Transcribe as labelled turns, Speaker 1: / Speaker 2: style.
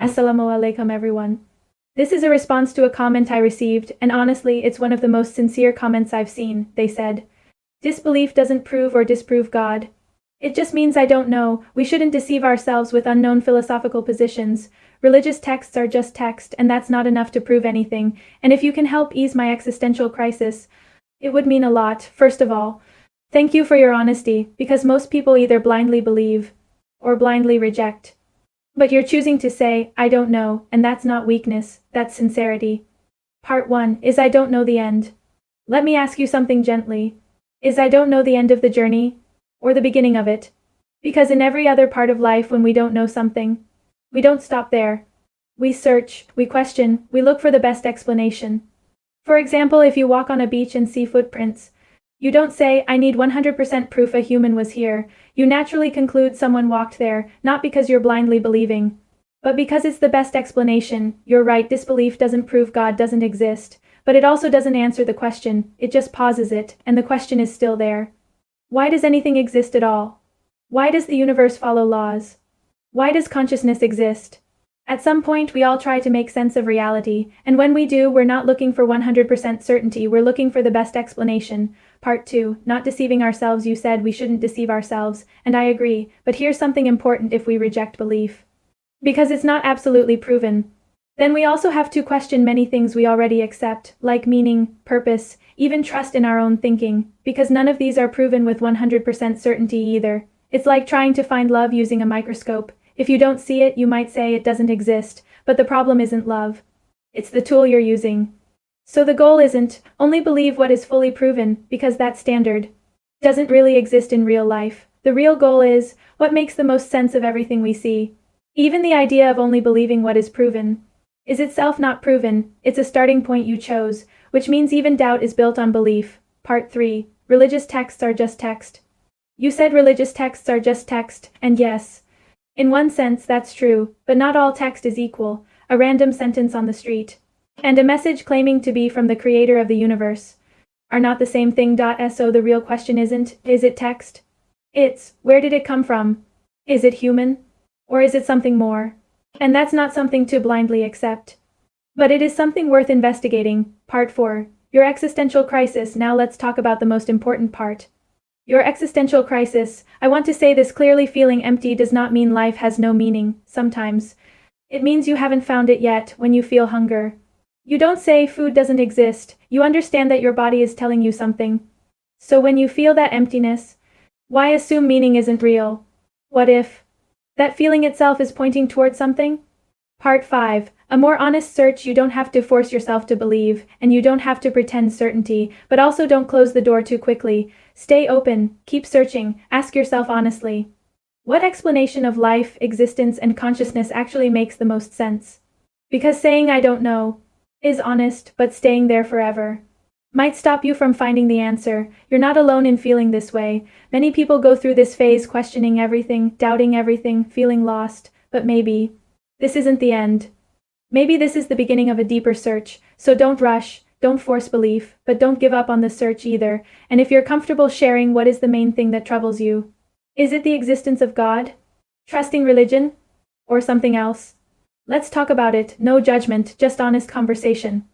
Speaker 1: Assalamu alaikum everyone. This is a response to a comment I received, and honestly, it's one of the most sincere comments I've seen. They said, "Disbelief doesn't prove or disprove God. It just means I don't know. We shouldn't deceive ourselves with unknown philosophical positions. Religious texts are just text, and that's not enough to prove anything. And if you can help ease my existential crisis, it would mean a lot. First of all, thank you for your honesty, because most people either blindly believe or blindly reject. But you're choosing to say, I don't know, and that's not weakness, that's sincerity. Part 1 is I don't know the end. Let me ask you something gently. Is I don't know the end of the journey? Or the beginning of it? Because in every other part of life when we don't know something, we don't stop there. We search, we question, we look for the best explanation. For example, if you walk on a beach and see footprints, you don't say, I need 100% proof a human was here. You naturally conclude someone walked there, not because you're blindly believing, but because it's the best explanation. You're right, disbelief doesn't prove God doesn't exist, but it also doesn't answer the question, it just pauses it, and the question is still there. Why does anything exist at all? Why does the universe follow laws? Why does consciousness exist? At some point we all try to make sense of reality, and when we do, we're not looking for 100% certainty, we're looking for the best explanation. Part 2, not deceiving ourselves. You said we shouldn't deceive ourselves, and I agree, but here's something important if we reject belief. Because it's not absolutely proven. Then we also have to question many things we already accept, like meaning, purpose, even trust in our own thinking, because none of these are proven with 100% certainty either. It's like trying to find love using a microscope. If you don't see it, you might say it doesn't exist, but the problem isn't love. It's the tool you're using. So the goal isn't, only believe what is fully proven, because that standard doesn't really exist in real life. The real goal is, what makes the most sense of everything we see. Even the idea of only believing what is proven is itself not proven, it's a starting point you chose, which means even doubt is built on belief. Part 3, religious texts are just text. You said religious texts are just text, and yes, in one sense that's true, but not all text is equal. A random sentence on the street and a message claiming to be from the creator of the universe are not the same thing. So the real question isn't, is it text? It's, where did it come from? Is it human? Or is it something more? And that's not something to blindly accept. But it is something worth investigating. Part 4, your existential crisis. Now let's talk about the most important part. Your existential crisis. I want to say this clearly, feeling empty does not mean life has no meaning. Sometimes it means you haven't found it yet. When you feel hunger, you don't say food doesn't exist, you understand that your body is telling you something. So when you feel that emptiness, why assume meaning isn't real? What if that feeling itself is pointing toward something? Part 5, a more honest search. You don't have to force yourself to believe, and you don't have to pretend certainty, but also don't close the door too quickly. Stay open, keep searching, ask yourself honestly, what explanation of life, existence, and consciousness actually makes the most sense? Because saying I don't know is honest, but staying there forever might stop you from finding the answer. You're not alone in feeling this way. Many people go through this phase, questioning everything, doubting everything, feeling lost, but maybe this isn't the end. Maybe this is the beginning of a deeper search. So don't rush, don't force belief, but don't give up on the search either. And if you're comfortable sharing, what is the main thing that troubles you? Is it the existence of God? Trusting religion? Or something else? Let's talk about it. No judgment, just honest conversation.